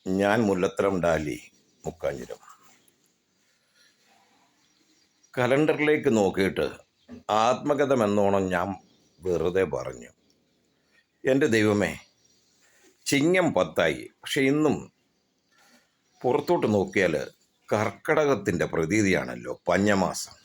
ഞാൻ മുല്ലത്തരം ഡാലി മുക്കാഞ്ഞിരം. കലണ്ടറിലേക്ക് നോക്കിയിട്ട് ആത്മകഥമെന്നോണം ഞാൻ വെറുതെ പറഞ്ഞു, എൻ്റെ ദൈവമേ, ചിങ്ങം 10 പക്ഷെ ഇന്നും പുറത്തോട്ട് നോക്കിയാൽ കർക്കടകത്തിൻ്റെ പ്രതീതിയാണല്ലോ, പഞ്ഞമാസം.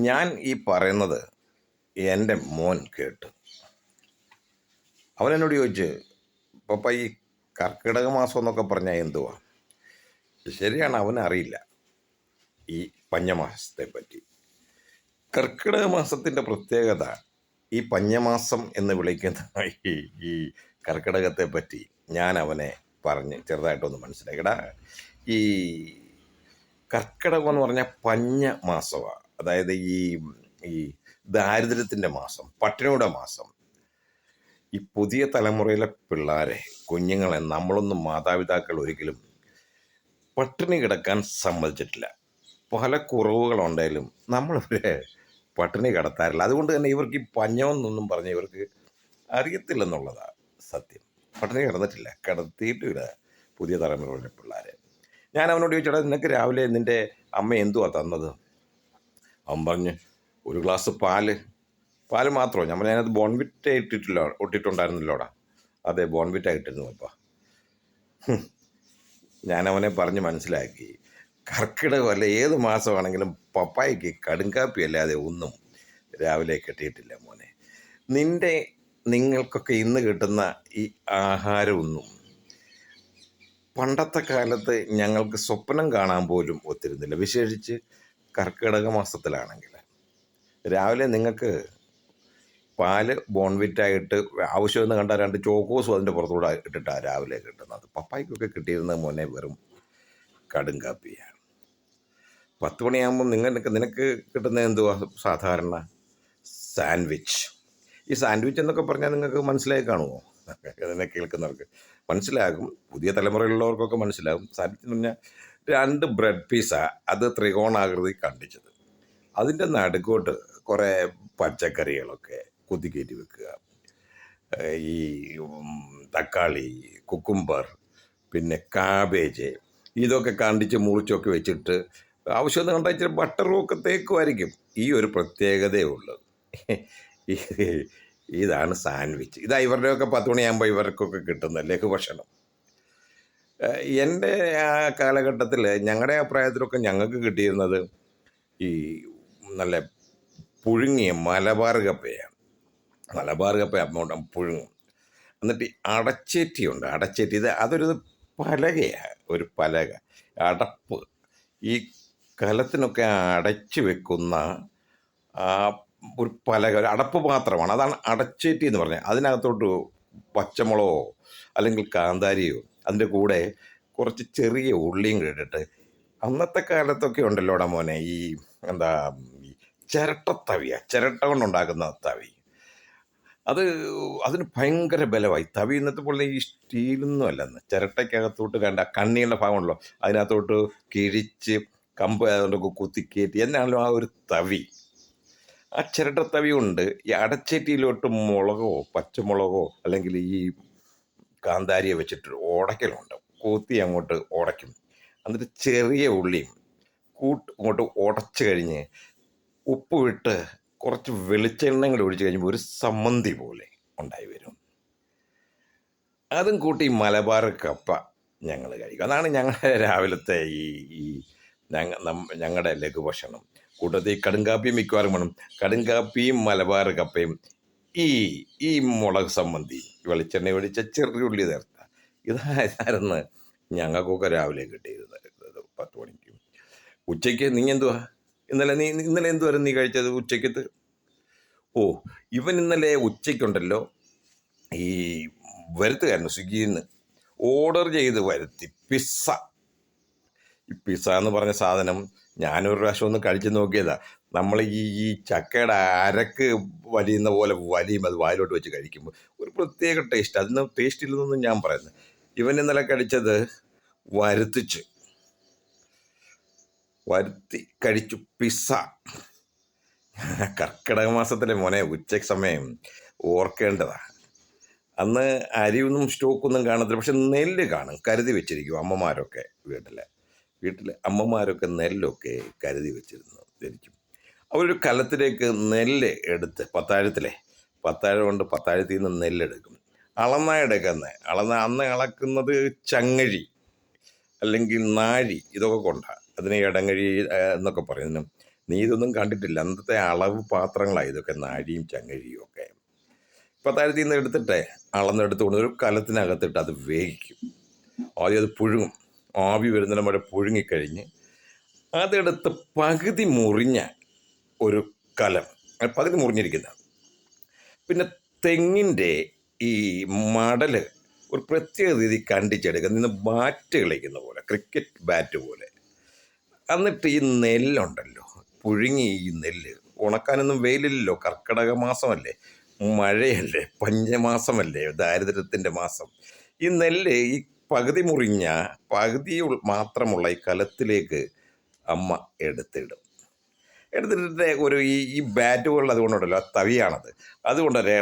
ഞാൻ ഈ പറയുന്നത് എൻ്റെ മോൻ കേട്ട് അവനെന്നോട് ചോദിച്ച്, പപ്പ ഈ കർക്കിടക മാസം എന്നൊക്കെ പറഞ്ഞാൽ എന്തുവാ? ശരിയാണ്, അവനറിയില്ല ഈ പഞ്ഞമാസത്തെ പറ്റി. കർക്കിടക മാസത്തിൻ്റെ പ്രത്യേകത, ഈ പഞ്ഞമാസം എന്ന് വിളിക്കുന്ന ഈ കർക്കിടകത്തെ പറ്റി ഞാൻ അവനെ പറഞ്ഞ് ചെറുതായിട്ടൊന്ന് മനസ്സിലാക്കിടാ. ഈ കർക്കിടകം എന്ന് പറഞ്ഞാൽ പഞ്ഞ മാസമാണ്, അതായത് ഈ ഈ ദാരിദ്ര്യത്തിൻ്റെ മാസം, പട്ടിണിയുടെ മാസം. ഈ പുതിയ തലമുറയിലെ പിള്ളേരെ, കുഞ്ഞുങ്ങളെ നമ്മളൊന്നും മാതാപിതാക്കൾ ഒരിക്കലും പട്ടിണി കിടക്കാൻ സമ്മതിച്ചിട്ടില്ല. പല കുറവുകളുണ്ടെങ്കിലും നമ്മളിവരെ പട്ടിണി കിടത്താറില്ല. അതുകൊണ്ട് തന്നെ ഇവർക്ക് ഈ പഞ്ഞമെന്നൊന്നും പറഞ്ഞ് ഇവർക്ക് അറിയത്തില്ലെന്നുള്ളതാണ് സത്യം. പട്ടിണി കിടന്നിട്ടില്ല, കിടത്തിയിട്ടില്ല പുതിയ തലമുറയിലെ പിള്ളേരെ. ഞാൻ അവനോട് ചോദിച്ചോടാ, നിനക്ക് രാവിലെ നിൻ്റെ അമ്മ എന്തുവാ തന്നത്? അവൻ പറഞ്ഞ്, ഒരു ഗ്ലാസ് പാല് മാത്രമോ? ഞാൻ പറഞ്ഞു, അതിനകത്ത് ബോൺവിറ്റ ഇട്ടിട്ടുണ്ടായിരുന്നല്ലോടാ. അതെ, ബോൺവിറ്റ ഇട്ടിരുന്നു പപ്പ. ഞാൻ അവനെ പറഞ്ഞ് മനസ്സിലാക്കി, കർക്കിടകമല്ല ഏത് മാസമാണെങ്കിലും പപ്പായ്ക്ക് കടുങ്കാപ്പി അല്ലാതെ ഒന്നും രാവിലെ കിട്ടിയിട്ടില്ല മോനെ. നിങ്ങൾക്കൊക്കെ ഇന്ന് കിട്ടുന്ന ഈ ആഹാരമൊന്നും പണ്ടത്തെ കാലത്ത് ഞങ്ങൾക്ക് സ്വപ്നം കാണാൻ പോലും ഒത്തിരുന്നില്ല, വിശേഷിച്ച് കർക്കിടക മാസത്തിലാണെങ്കിൽ. രാവിലെ നിങ്ങൾക്ക് പാല് ബോൺവിറ്റായിട്ട് ആവശ്യമെന്ന് കണ്ടാൽ 2 ചോക്കോസും അതിൻ്റെ പുറത്തൂടെ ഇട്ടിട്ടാണ് രാവിലെ കിട്ടുന്നത്. പപ്പായ്ക്കൊക്കെ കിട്ടിയിരുന്നത് മോനെ വെറും കടുങ്കാപ്പിയാണ്. 10 മണിയാകുമ്പം നിനക്ക് കിട്ടുന്നത് എന്തുവാ? സാധാരണ സാൻഡ്വിച്ച്. ഈ സാൻഡ്വിച്ച് എന്നൊക്കെ പറഞ്ഞാൽ നിങ്ങൾക്ക് മനസ്സിലായി കാണുമോ? അതിനെ കേൾക്കുന്നവർക്ക് മനസ്സിലാകും, പുതിയ തലമുറയിലുള്ളവർക്കൊക്കെ മനസ്സിലാകും. സാൻഡ്വിച്ച് എന്ന് പറഞ്ഞാൽ 2 ബ്രെഡ് പീസാണ്, അത് ത്രികോണാകൃതി കണ്ടിച്ചത്. അതിൻ്റെ നടുക്കോട്ട് കുറേ പച്ചക്കറികളൊക്കെ കുത്തിക്കയറ്റി വെക്കുക. ഈ തക്കാളി, കുക്കുംബർ, പിന്നെ കാബേജ്, ഇതൊക്കെ കണ്ടിച്ച് മുറിച്ചൊക്കെ വെച്ചിട്ട് ആവശ്യമെന്ന് കണ്ടാൽ ഇച്ചിരി ബട്ടറും ഒക്കെ തേക്കുമായിരിക്കും. ഈ ഒരു പ്രത്യേകതയേ ഉള്ളൂ. ഇതാണ് സാൻഡ്വിച്ച്. ഇതാ ഇവരുടെയൊക്കെ 10 മണിയാകുമ്പോൾ ഇവർക്കൊക്കെ കിട്ടുന്ന ലഘുഭക്ഷണം. എൻ്റെ ആ കാലഘട്ടത്തിൽ, ഞങ്ങളുടെ അഭിപ്രായത്തിലൊക്കെ ഞങ്ങൾക്ക് കിട്ടിയിരുന്നത് ഈ നല്ല പുഴുങ്ങിയ മലബാർ കപ്പയാണ്. മലബാർ കപ്പ അങ്ങോട്ട് പുഴുങ്ങും. എന്നിട്ട് അടച്ചേറ്റിയുണ്ട്, അതൊരു പലകയാണ്, ഒരു പലക, അടപ്പ്. ഈ കലത്തിനൊക്കെ അടച്ചു വെക്കുന്ന ഒരു പലക, ഒരു അടപ്പ് പാത്രമാണ്. അതാണ് അടച്ചേറ്റി എന്ന് പറഞ്ഞാൽ. അതിനകത്തോട്ട് പച്ചമുളകോ അല്ലെങ്കിൽ കാന്താരിയോ അതിൻ്റെ കൂടെ കുറച്ച് ചെറിയ ഉള്ളിയും കേട്ടിട്ട്, അന്നത്തെ കാലത്തൊക്കെ ഉണ്ടല്ലോടാ മോനെ ഈ എന്താ ഈ ചിരട്ട കൊണ്ടുണ്ടാക്കുന്ന തവി. അതിന് ഭയങ്കര ബലമായി. തവി ഇന്നത്തെ പോലെ ഈ സ്റ്റീലൊന്നും അല്ലെന്ന്. ചിരട്ടയ്ക്കകത്തോട്ട് കണ്ട കണ്ണിയുടെ ഭാഗമുണ്ടല്ലോ, അതിനകത്തോട്ട് കിഴിച്ച് കമ്പ് അതുകൊണ്ടൊക്കെ കുത്തിക്കയറ്റി എന്നാണല്ലോ ആ ഒരു തവി. ആ ചിരട്ടത്തവി കൊണ്ട് ഈ അടച്ചേറ്റിയിലോട്ട് മുളകോ പച്ചമുളകോ അല്ലെങ്കിൽ ഈ കാന്താരിയെ വെച്ചിട്ട് ഉടയ്ക്കലുണ്ട്. കൂത്തി അങ്ങോട്ട് ഉടയ്ക്കും. എന്നിട്ട് ചെറിയ ഉള്ളിയും അങ്ങോട്ട് ഉടച്ച് കഴിഞ്ഞ് ഉപ്പ് വിട്ട് കുറച്ച് വെളിച്ചെണ്ണ കൂടി ഒഴിച്ച് കഴിയുമ്പോൾ ഒരു സമ്മന്തി പോലെ ഉണ്ടായി വരും. അതും കൂട്ടി മലബാർ കപ്പ ഞങ്ങൾ കഴിക്കും. അതാണ് ഞങ്ങളുടെ രാവിലത്തെ ഈ ഞങ്ങളുടെ ലഘുഭക്ഷണം. കൂട്ടത്തിൽ കടുങ്കാപ്പിയും മിക്കവാറും വേണം. കടുങ്കാപ്പിയും മലബാർ കപ്പയും ഈ മുളക് സമ്മന്തി, വെളിച്ചെണ്ണ ഒഴിച്ച ചെറിയുള്ളി ചേർത്ത, ഇതായിരുന്നു ഞങ്ങൾക്കൊക്കെ രാവിലെ കിട്ടിയിരുന്നത് 10 മണിക്ക്. ഉച്ചയ്ക്ക് നീ എന്തുവാ ഇന്നലെ എന്തുവായിരുന്നു നീ കഴിച്ചത് ഉച്ചയ്ക്കത്ത്? ഇവൻ ഇന്നലെ ഉച്ചയ്ക്കുണ്ടല്ലോ ഈ വരുത്തുകാരന് സ്വിഗ്ഗിയിൽ നിന്ന് ഓർഡർ ചെയ്ത് വരുത്തി പിസ്സ. ഈ പിസ്സ എന്ന് പറഞ്ഞ സാധനം ഞാനൊരു പ്രാവശ്യം ഒന്ന് കഴിച്ച് നോക്കിയതാ. നമ്മൾ ഈ ചക്കയുടെ അരക്ക് വലിയുന്ന പോലെ വലിയും, അത് വായിലോട്ട് വെച്ച് കഴിക്കുമ്പോൾ ഒരു പ്രത്യേക ടേസ്റ്റ്. അതിന് ടേസ്റ്റ് ഇല്ലെന്നൊന്നും ഞാൻ പറയുന്നത്. ഇവൻ ഇന്നലെ കഴിച്ചത് വരുത്തി കഴിച്ചു പിസ്സ. കർക്കിടക മാസത്തിലെ മോനെ ഉച്ച സമയം ഓർക്കേണ്ടതാണ്. അന്ന് അരിയൊന്നും സ്റ്റോക്കൊന്നും കാണത്തില്ല, പക്ഷെ നെല്ല് കാണും, കരുതി വെച്ചിരിക്കും അമ്മമാരൊക്കെ. വീട്ടിൽ അമ്മമാരൊക്കെ നെല്ലൊക്കെ കരുതി വെച്ചിരുന്നു ശരിക്കും. അവരൊരു കലത്തിലേക്ക് നെല്ല് എടുത്ത് പത്താഴം കൊണ്ട് പത്താഴത്തിൽ നിന്ന് നെല്ലെടുക്കും. അന്ന് അളക്കുന്നത് ചങ്ങഴി അല്ലെങ്കിൽ നാഴി, ഇതൊക്കെ കൊണ്ടാണ്. അതിനെ ഇടങ്ങഴി എന്നൊക്കെ പറയുന്നു. നീ ഇതൊന്നും കണ്ടിട്ടില്ല, അന്നത്തെ അളവ് പാത്രങ്ങളാണ് ഇതൊക്കെ, നാഴിയും ചങ്ങഴിയും ഒക്കെ. പത്താഴത്തിൽ നിന്ന് എടുത്തിട്ട് അളന്നെടുത്തുകൊണ്ട് ഒരു കലത്തിനകത്തിട്ട് അത് വേവിക്കും. ആദ്യം അത് പുഴുങ്ങും, ആവി വരുന്നതിന് വരെ പുഴുങ്ങിക്കഴിഞ്ഞ് അതെടുത്ത് പകുതി മുറിഞ്ഞ ഒരു കലം, പകുതി മുറിഞ്ഞിരിക്കുന്ന, പിന്നെ തെങ്ങിൻ്റെ ഈ മടല് ഒരു പ്രത്യേക രീതി കണ്ടിച്ചെടുക്കുക, നിന്ന് ബാറ്റ് കളിക്കുന്ന പോലെ, ക്രിക്കറ്റ് ബാറ്റ് പോലെ. എന്നിട്ട് ഈ നെല്ലുണ്ടല്ലോ, പുഴുങ്ങി ഈ നെല്ല് ഉണക്കാനൊന്നും വെയിലില്ലല്ലോ, കർക്കിടക മാസമല്ലേ, മഴയല്ലേ, പഞ്ഞമാസമല്ലേ, ദാരിദ്ര്യത്തിൻ്റെ മാസം. ഈ നെല്ല് ഈ പകുതി മാത്രമുള്ള ഈ കലത്തിലേക്ക് അമ്മ എടുത്തിട്ട് ഈ ബാറ്റ് പോലുള്ള അതുകൊണ്ടുണ്ടല്ലോ, ആ തവിയാണത്, അതുകൊണ്ടൊരു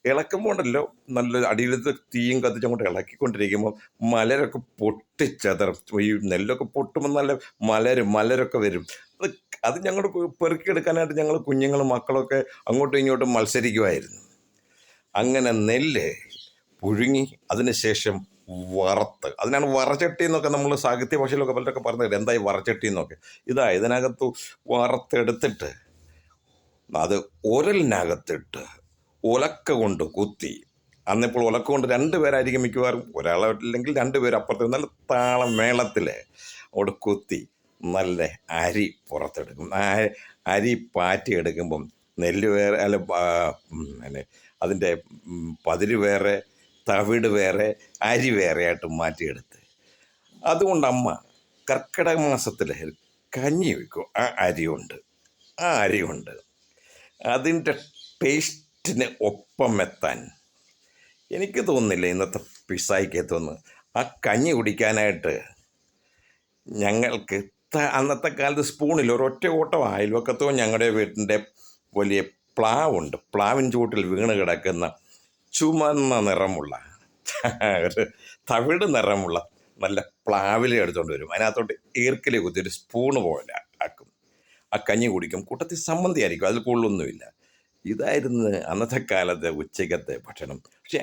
ഇളക്കുമ്പോൾ ഉണ്ടല്ലോ, നല്ല അടിയിലത്തെ തീയും കത്തിച്ചങ്ങോട്ട് ഇളക്കിക്കൊണ്ടിരിക്കുമ്പോൾ മലരൊക്കെ പൊട്ടിച്ചതറും. ഈ നെല്ലൊക്കെ പൊട്ടുമ്പോൾ നല്ല മലരൊക്കെ വരും. അത് ഞങ്ങൾ പെറുക്കിയെടുക്കാനായിട്ട് ഞങ്ങൾ കുഞ്ഞുങ്ങളും മക്കളൊക്കെ അങ്ങോട്ടും ഇങ്ങോട്ടും മത്സരിക്കുമായിരുന്നു. അങ്ങനെ നെല്ല് പുഴുങ്ങി അതിനുശേഷം വറുത്ത്, അതിനാണ് വറചട്ടി എന്നൊക്കെ നമ്മൾ സാഹിത്യ ഭാഷയിലൊക്കെ പലരൊക്കെ പറഞ്ഞത്. എന്തായി വറചട്ടി എന്നൊക്കെ? ഇതിനകത്ത് വറുത്തെടുത്തിട്ട് അത് ഉരലിനകത്തിട്ട് ഉലക്ക കൊണ്ട് കുത്തി. അന്നിപ്പോൾ ഉലക്ക കൊണ്ട് 2 പേരായിരിക്കും മിക്കവാറും, ഒരാളല്ലെങ്കിൽ 2 പേര് അപ്പുറത്ത് നല്ല താളം മേളത്തിൽ അവിടെ കുത്തി നല്ല അരി പുറത്തെടുക്കും. അരി പാറ്റിയെടുക്കുമ്പം നെല്ല് വേറെ, അതിൻ്റെ പതിര് വേറെ, തവിട് വേറെ, അരി വേറെ ആയിട്ട് മാറ്റിയെടുത്ത്, അതുകൊണ്ട് അമ്മ കർക്കിടക മാസത്തിൽ കഞ്ഞി വയ്ക്കും. ആ അരി കൊണ്ട് അതിൻ്റെ ടേസ്റ്റിന് ഒപ്പം എത്താൻ എനിക്ക് തോന്നുന്നില്ല ഇന്നത്തെ പിസായിക്കെത്തുമെന്ന്. ആ കഞ്ഞി കുടിക്കാനായിട്ട് ഞങ്ങൾക്ക് അന്നത്തെ കാലത്ത് സ്പൂണിൽ ഒരൊറ്റ ഓട്ടം അയൽവക്കത്തോ ഞങ്ങളുടെ വീട്ടിൻ്റെ വലിയ പ്ലാവുണ്ട്, പ്ലാവിൻ ചൂട്ടിൽ വീണ് കിടക്കുന്ന ചുമന്ന നിറമുള്ള ഒരു തവിട് നിറമുള്ള നല്ല പ്ലാവില എടുത്തുകൊണ്ട് വരും. അതിനകത്തോട്ട് ഈർക്കിലി കുത്തി ഒരു സ്പൂണ് പോലെ ആക്കും. ആ കഞ്ഞി കുടിക്കും. കൂട്ടത്തിൽ സമ്മന്തി ആയിരിക്കും, അതിൽ കൂടുതലൊന്നുമില്ല. ഇതായിരുന്നു അന്നത്തെ കാലത്തെ ഉച്ചയ്ക്കത്തെ ഭക്ഷണം. പക്ഷെ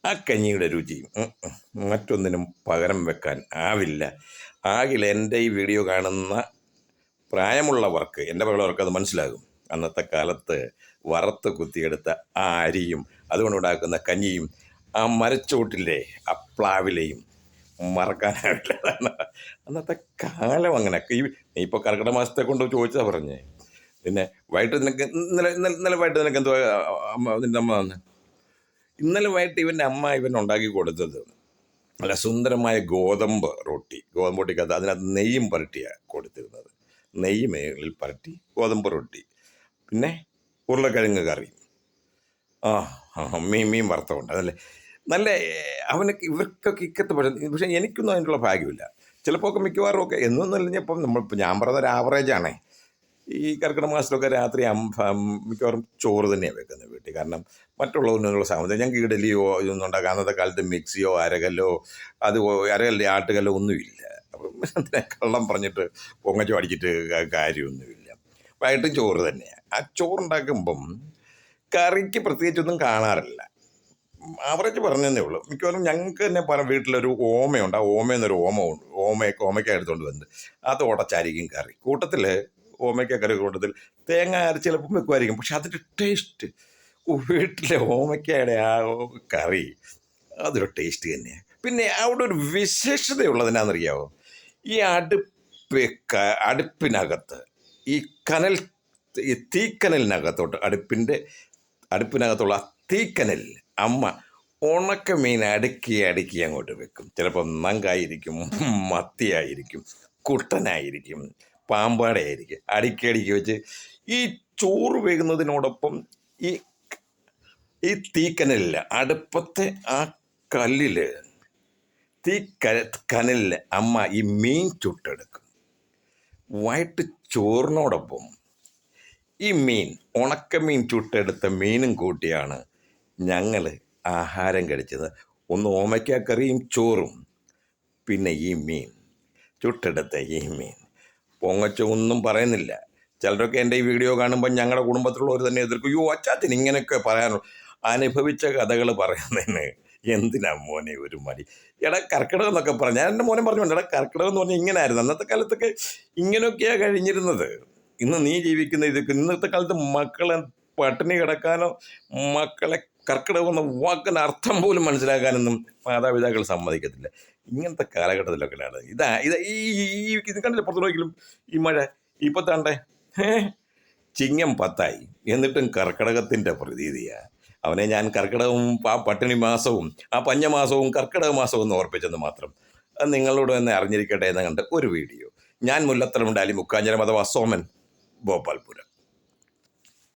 ആ കഞ്ഞിയുടെ രുചി മറ്റൊന്നിനും പകരം വെക്കാൻ ആകില്ല. എൻ്റെ ഈ വീഡിയോ കാണുന്ന പ്രായമുള്ളവർക്ക്, എൻ്റെ പ്രായമുള്ളവർക്ക് അത് മനസ്സിലാകും. അന്നത്തെ കാലത്ത് വറുത്ത് കുത്തിയെടുത്ത ആ അരിയും അതുകൊണ്ടുണ്ടാക്കുന്ന കഞ്ഞിയും ആ മരച്ചോട്ടിലെ ആ പ്ലാവിലെയും മറക്കാനാവില്ല. അന്നത്തെ കാലം അങ്ങനെ. ഇപ്പോൾ കർക്കിടക മാസത്തെ കൊണ്ട് ചോദിച്ചാൽ പറഞ്ഞേ. പിന്നെ വൈകിട്ട് ഇന്നലെ വൈകിട്ട് നിനക്ക് എന്തോ നിൻ്റെ അമ്മ വന്ന് ഇന്നലെ വൈകിട്ട് ഇവൻ ഉണ്ടാക്കി കൊടുത്തത് നല്ല സുന്ദരമായ ഗോതമ്പ് റൊട്ടിക്കകത്ത് അതിനകത്ത് നെയ്യും പരട്ടിയാണ് കൊടുത്തിരുന്നത്. നെയ്യ് മേളിൽ പരട്ടി ഗോതമ്പ് റൊട്ടി, പിന്നെ ഉരുളക്കിഴങ്ങ് കറി, മീൻ വറുത്തമുണ്ട്. നല്ല ഇവർക്കൊക്കെ ഇക്കത്ത് പക്ഷേ എനിക്കൊന്നും അതിനുള്ള ഭാഗ്യമില്ല. ചിലപ്പോൾ ഒക്കെ മിക്കവാറും ഒക്കെ എന്നൊന്നും ഞാൻ പറഞ്ഞൊരു ആവറേജാണേ. ഈ കർക്കിടക മാസത്തിലൊക്കെ രാത്രി മിക്കവാറും ചോറ് തന്നെയാണ് വെക്കുന്നത് വീട്ടിൽ. കാരണം മറ്റുള്ളതിനുള്ള സാധനം ഞങ്ങൾക്ക് ഇഡലിയോ ഇതൊന്നും ഉണ്ടാക്കാം. അന്നത്തെ കാലത്ത് മിക്സിയോ അരകല്ലോ ആട്ടുകല്ലോ ഒന്നുമില്ല. അപ്പം കള്ളം പറഞ്ഞിട്ട് പൊങ്ങച്ചോ അടിച്ചിട്ട് കാര്യമൊന്നുമില്ല. വൈകിട്ടും ചോറ് തന്നെയാണ്. ആ ചോറുണ്ടാക്കുമ്പം കറിക്ക് പ്രത്യേകിച്ചൊന്നും കാണാറില്ല. ആവറേജ് പറഞ്ഞതേ ഉള്ളൂ. മിക്കവാറും ഞങ്ങൾക്ക് തന്നെ വീട്ടിലൊരു ഓമയുണ്ട്. ആ ഓമയെന്നൊരു ഓമയ്ക്ക എടുത്തുകൊണ്ട് വന്ന് അത് ഉടച്ചായിരിക്കും കറി. കൂട്ടത്തിൽ ഓമയ്ക്ക കറി കൂട്ടത്തിൽ തേങ്ങ അരച്ച് ചിലപ്പം വെക്കുമായിരിക്കും. പക്ഷെ അതിൻ്റെ ടേസ്റ്റ്, വീട്ടിലെ ഓമയ്ക്കയുടെ ആ കറി അതൊരു ടേസ്റ്റ് തന്നെയാണ്. പിന്നെ അവിടെ ഒരു വിശേഷതയുള്ളതിനാണെന്നറിയാമോ? ഈ അടുപ്പിനകത്ത് ഈ തീക്കനലിനകത്തോട്ട് അടുപ്പിനകത്തുള്ള തീക്കനൽ അമ്മ ഉണക്കമീൻ അടുക്കി അങ്ങോട്ട് വെക്കും. ചിലപ്പോൾ നങ്കായിരിക്കും, മത്തിയായിരിക്കും, കുട്ടനായിരിക്കും, പാമ്പാടയായിരിക്കും. അടുക്കി വെച്ച് ഈ ചോറ് വേകുന്നതിനോടൊപ്പം ഈ തീക്കനലിൽ അടുപ്പത്തെ ആ കല്ലിൽ കനലിൽ അമ്മ ഈ മീൻ ചുട്ടെടുക്കും. വൈകിട്ട് ചോറിനോടൊപ്പം ഈ ഉണക്കമീൻ ചുട്ടെടുത്ത മീനും കൂട്ടിയാണ് ഞങ്ങൾ ആഹാരം കഴിച്ചത് ഒന്ന് ഓമയ്ക്കക്കറിയും ചോറും, പിന്നെ ഈ മീൻ, ചുട്ടെടുത്ത ഈ മീൻ. പൊങ്ങച്ച ഒന്നും പറയുന്നില്ല. ചിലരൊക്കെ എൻ്റെ ഈ വീഡിയോ കാണുമ്പോൾ ഞങ്ങളുടെ കുടുംബത്തിലുള്ളവർ തന്നെ എതിർക്കും, യോ അച്ചാച്ചൻ ഇങ്ങനെയൊക്കെ പറയാനുള്ളൂ. അനുഭവിച്ച കഥകൾ പറയുന്നതിന് എന്തിനാ മോനെ ഒരു മടി? എടാ കർക്കിടകം എന്നൊക്കെ പറഞ്ഞു, ഞാൻ എൻ്റെ മോനെ പറഞ്ഞുകൊണ്ട്, എടാ കർക്കിടകം എന്ന് പറഞ്ഞാൽ ഇങ്ങനെയായിരുന്നു. അന്നത്തെ കാലത്തൊക്കെ ഇങ്ങനെയൊക്കെയാണ് കഴിഞ്ഞിരുന്നത്. ഇന്ന് നീ ജീവിക്കുന്ന ഇതൊക്കെ ഇന്നത്തെ കാലത്ത് മക്കളെ പട്ടിണി കിടക്കാനോ മക്കളെ കർക്കിടകം എന്ന വാക്കിന് അർത്ഥം പോലും മനസ്സിലാക്കാനൊന്നും മാതാപിതാക്കൾ സമ്മതിക്കത്തില്ല. ഇങ്ങനത്തെ കാലഘട്ടത്തിലൊക്കെയാണ് ഇത് കണ്ടില്ല. പുറത്തു നോക്കിയാലും ഈ മഴ ഇപ്പം താണ്ടേ ചിങ്ങം 10 എന്നിട്ടും കർക്കിടകത്തിൻ്റെ പ്രതീതിയാണ്. അവനെ ഞാൻ കർക്കിടകവും ആ പട്ടിണി മാസവും ആ പഞ്ഞമാസവും കർക്കിടക മാസവും എന്ന് ഓർപ്പിച്ചെന്ന് മാത്രം. അത് നിങ്ങളോട് തന്നെ അറിഞ്ഞിരിക്കട്ടെ എന്ന് കണ്ട് ഒരു വീഡിയോ. ഞാൻ മുല്ലത്തറമുണ്ടാലി മുക്കാഞ്ചരം അഥവാ സോമൻ, ഭോപ്പാൽപുരം.